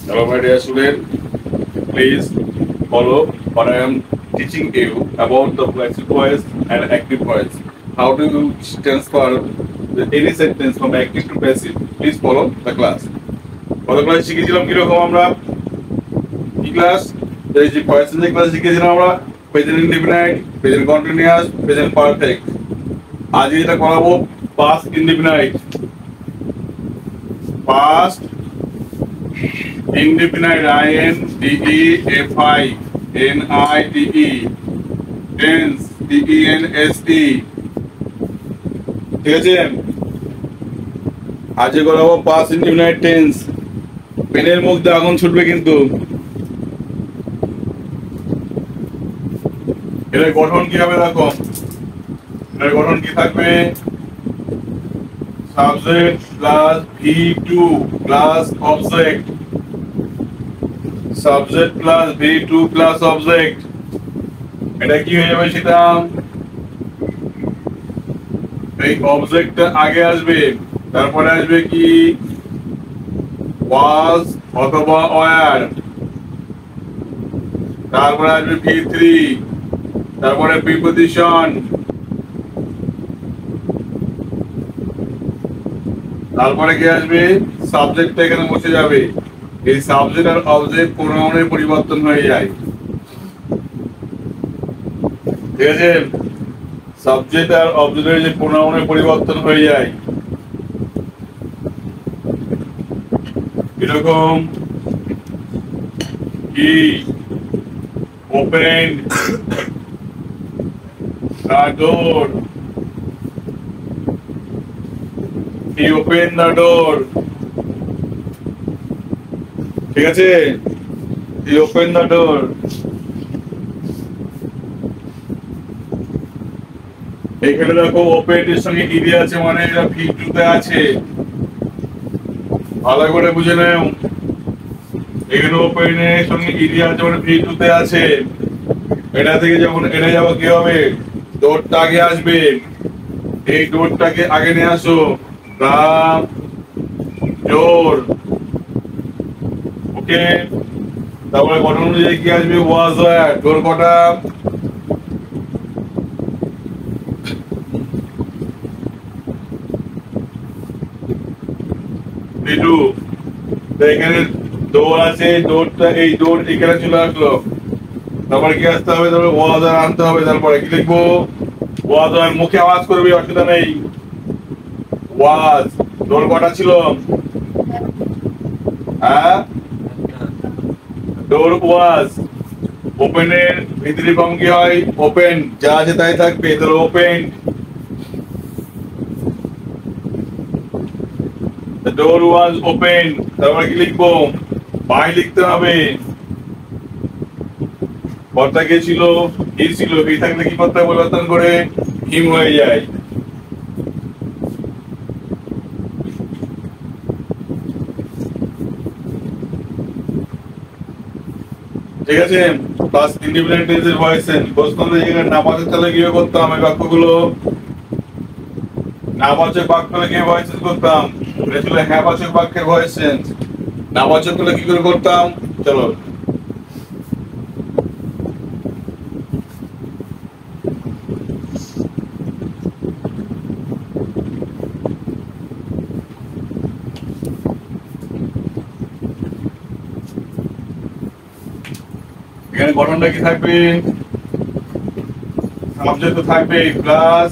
Hello, my dear student. Please follow what I am teaching you about the passive voice and active voice. How do you transfer any sentence from active to passive? Please follow the class. গত class শিখেছিলাম কিরকম আমরা কি class এই যে ভয়েসের যে class শিখেছিলাম আমরা present indefinite, present continuous, present perfect. আজ এটা করাবো past indefinite, past indefinite INDEFINITE, tense TENSE। ঠিক আছে, আজকে করাবো পাস্ট ইনডিফিনাইট টেন্স। পেনের মধ্যে আগুন ছুটবে কিন্তু। এর গঠন কি হবে দেখো, এর গঠন কি থাকবে? Subject plus V2 plus object, subject plus V2 plus object. এটা কি হয়ে যাবে সেটা? এই অবজেক্টটা আগে আসবে, তারপরে আসবে কি ওয়াজ অথবা ওয়্যার, তারপরে আসবে V3, তারপরে প্রিপজিশন, তারপরে কি আসবে? সাবজেক্টটা এখানে বসে যাবে। এই সাবজেক্ট আর অবজেক্ট প্রোনাউনের পরিবর্তন হয়ে যায়। ঠিক আছে, সাবজেক্ট আর অবজেক্টের যে প্রোনাউনের পরিবর্তন হয়ে যায়। এরকম কি open the door, he opened the door। ঠিক আছে, he opened the door। এখানে দেখো ওপেন এর সঙ্গে ইডি আছে, মানে এটা V2 তে আছে। ভালো করে বুঝে নাও, এখানে ওপেন এর সঙ্গে ইডি আছে মানে V2 তে আছে। এটা থেকে যখন এটা যাবো কি হবে? ডোরটা আগে আসবে, এই ডোরটাকে আগে নিয়ে আসো, দা ডোর। ওকে, তারপরে গঠন অনুযায়ী কি আসবে? ওয়াজ ওয়্যার। ডোর কটা? V2। এখানে ডোর আছে, ডোরটা এই ডোর এখানে চলে আসলো, তারপরে কি আসতে হবে? তারপরে ওয়াজ ওয়্যার আনতে হবে। তারপরে কি লিখবো? ওয়াজ ওয়্যার। মুখে আওয়াজ করবে, অসুবিধা নেই। ওয়াজ। ডোর কটা ছিল? হ্যাঁ, ডোর ওয়াজ। ওপেনের ভিতরে ফর্ম কি হয়? ওপেন, যা আছে তাই থাকবে, তাহলে open. The door was open। তারপরে কি লিখবো? বাই লিখতে হবে। কর্তা কে ছিল? হি ছিল। হি থাকলে কি কর্তা পরিবর্তন করে হিম হয়ে যায়। ঠিক আছে, পাস্ট ইনডিফিনিট টেন্সের ভয়েস চেঞ্জ। প্রশ্ন জায়গায় নাবাচক তাহলে কি করতাম? এই বাক্যগুলো নাবাচক বাক্য হলে কি ভয়েস চেঞ্জ করতাম? এটা ছিল হ্যাঁ বাচক বাক্যের ভয়েস চেঞ্জ। নাবাচক হলে কি করে করতাম? চলো, এখানে গঠনটা কি থাকবে? সাবজেক্ট থাকবে প্লাস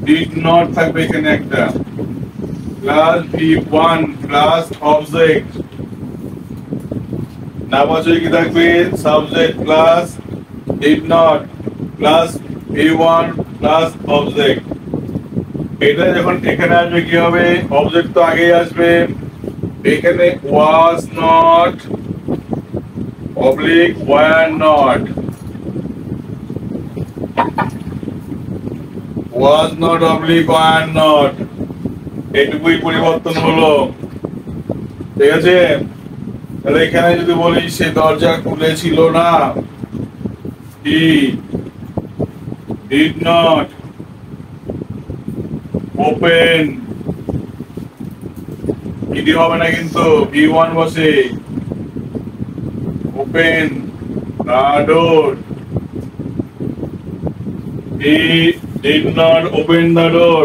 ডিড নট থাকবে এখানে একটা, প্লাস V1 প্লাস অবজেক্ট। নাবাচক কি থাকবে? Subject plus did not plus V1 plus object. এটা যখন এখানে আসবে কি হবে? অবজেক্ট তো আগেই আসবে। এখানে was not oblique wire not, was not oblique wire not, এটুকুই পরিবর্তন হলো। ঠিক আছে, তাহলে এখানে যদি বলি সে দরজা খুলেছিল না, he did not open ইডি হবে না কিন্তু, V1 বসে। Open the door, he did not open the door.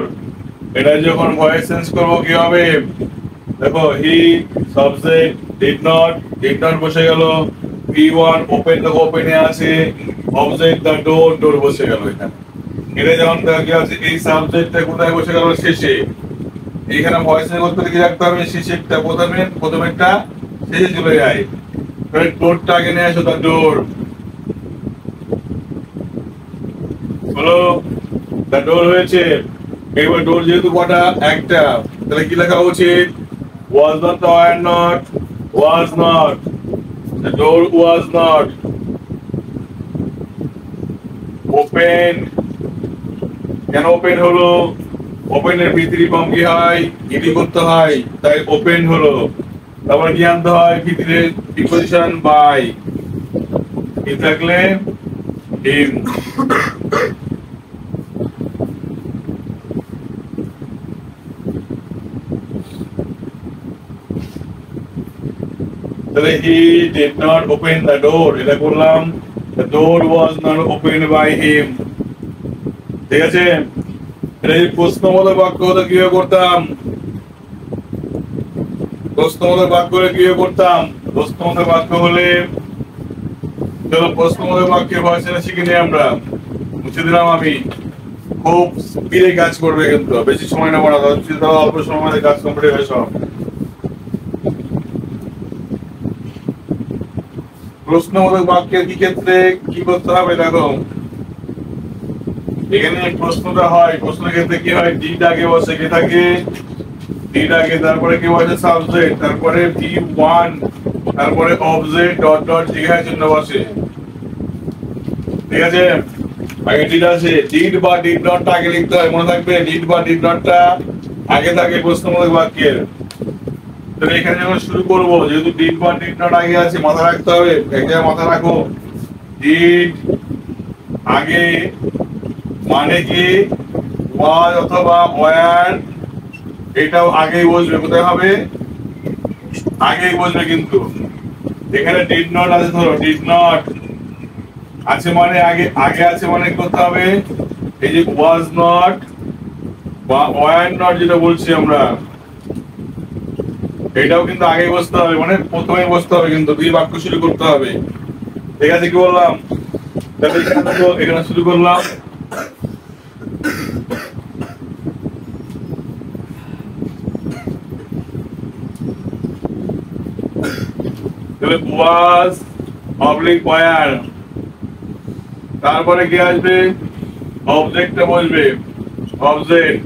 এটা যখন ভয়েস চেঞ্জ করবো কি হবে, দেখো হি সাবজেক্ট ডিড নট বসে গেল, V1 ওপেন, দেখো ওপেনে আছে, অবজেক্ট দ্য ডোর, ডোর বসে গেল এখানে। এটা যেমন কি আছে, এই সাবজেক্টটা কোথায় বসে গেল, শেষে। এখানে ভয়েস চেঞ্জ করতে কি রাখতে হবে, শেষেরটা প্রথমেরটা শেষে চলে যায়। ডোরটা আগে নিয়ে আসো, দ্য ডোর হলো, দ্য ডোর হয়েছে। এবার ডোর যেহেতু কটা, একটা, তাহলে কি লেখা উচিত, was not, were not, was not, the door was not open। কেন ওপেন হলো, ওপেনের ভিতরি ফর্ম কি হয়, ইডি করতে হয়, তাই ওপেন হলো। তারপরে কি আনতে হয়, ভিতরে প্রিপোজিশন বাই, কি থাকলে হিম। তাহলে he did not open the door, এটা করলাম, the door was not open by him. ঠিক আছে, এটা যদি প্রশ্নবোধক বাক্য হতো কিভাবে করতাম, প্রশ্নবোধক বাক্য হলে কিভাবে করতাম, প্রশ্নবোধক বাক্য হলে, চলো প্রশ্নবোধক বাক্যের ভয়েস শিখে নিই আমরা। মুছে দিলাম আমি, খুব স্পিডে কাজ করবে কিন্তু, বেশি সময় নেবো না, অল্প সময়ের মধ্যে কাজ কমপ্লিট হয়ে সব। প্রশ্নবোধক বাক্যের কি ক্ষেত্রে কি করতে হবে, দেখো এখানে প্রশ্নটা হয়, প্রশ্নের ক্ষেত্রে কি হয়, ডিড আগে বসে, কে থাকে, ডিড আগে, তারপরে কি বসে সাবজেক্ট, তারপরে V1, তারপরে অবজেক্ট ডট ডট জিজ্ঞাসার জন্য বসে। ঠিক আছে, আগে ডিড আছে, ডিড বা ডিড নটটা আগে লিখতে হয়, মনে থাকবে, ডিড বা ডিড নটটা আগে থাকে প্রশ্নবোধক বাক্যের। তাহলে এখানে যখন শুরু করবো, যেহেতু ডিড বা ডিড নট আগে আছে, মাথা রাখতে হবে, এক জায়গায় মাথা রাখো, ডিড আগে মানে কি, ওয়াজ অথবা ওয়্যার, এটাও আগেই বসবে, কোথায় হবে, আগেই বসবে কিন্তু। এখানে ডিড নট আছে, ধরো ডিড নট আছে মানে আগে, আগে আছে মানে করতে হবে, এই যে ওয়াজ নট বা ওয়্যার নট যেটা বলছি আমরা, এটাও কিন্তু আগে বসতে হবে, মানে প্রথমে বসতে হবে কিন্তু, দুই বাক্য শুরু করতে হবে। ঠিক আছে, কি বললাম, এখানে শুরু করলাম, তাহলে ওয়াজ অবলিক ওয়্যার, তারপরে কি আসবে, অবজেক্টটা বসবে, অবজেক্ট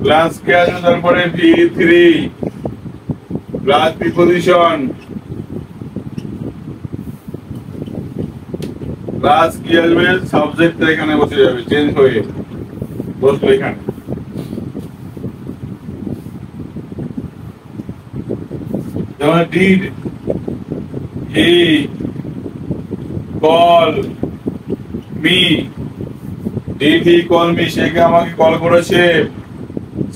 প্লাস কি আসবে, তারপরে V3 প্লাস প্রিপোজিশন প্লাস কি আসবে, সাবজেক্টটা এখানে বসে যাবে, চেঞ্জ হয়ে বসবে এখানে। যেমন did he call me, did he call me, সে কি আমাকে কল করেছে,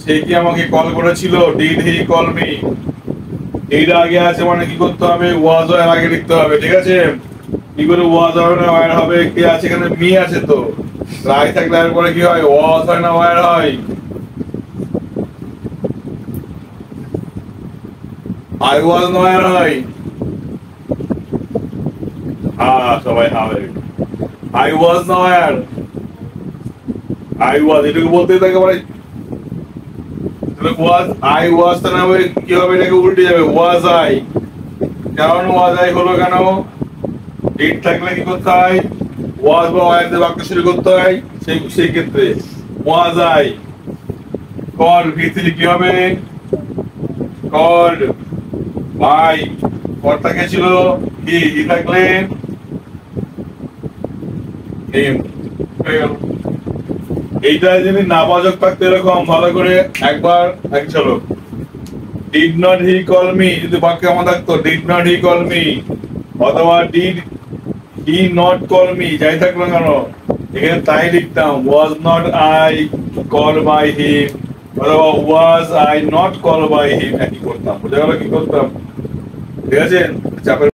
সে কি আমাকে কল করেছিল, did he call me. Did আগে আছে মানে কি করতে হবে, ওয়াজ এর আগে লিখতে হবে। ঠিক আছে, কি করে ওয়াজ হবে না ওয়্যার হবে, কে আছে এখানে, মি আছে তো, রাই থাকলে এরপরে কি হয়, ওয়াজ হয় না ওয়্যার হয়, আই ওয়াজ না ওয়্যার হয়, সবাই হবে, আই ওয়াজ না ওয়্যার, আই ওয়াজ, এটুকু বলতেই থাকে মানে, ওয়াজ আই ওয়াজ তা না হবে, কি হবে, এটাকে উল্টে যাবে, ওয়াজ আই। কারণ ওয়াজ আই হলো কেন, ডিড থাকলে কি করতে হয়, ওয়াজ বা ওয়্যার দিয়ে বাক্য শুরু করতে হয়, সেই ক্ষেত্রে ওয়াজ আই। কল V3 কি হবে, কল বাই, কর্তা কে ছিল, হি থাকলে হিম, হয়ে গেল। এইটা যদি নাবাচক থাকতো এরকম, ভালো করে একবার চলো, did not he call me, যদি বাক্যে আমার থাকতো did not he call me, অথবা did he not call me, যাই থাকলো কেন, এখানে তাই লিখতাম, was not I call by him, অথবা was I not call by him একই করতাম, বোঝা গেল কি করতাম? ঠিক আছে, চাপের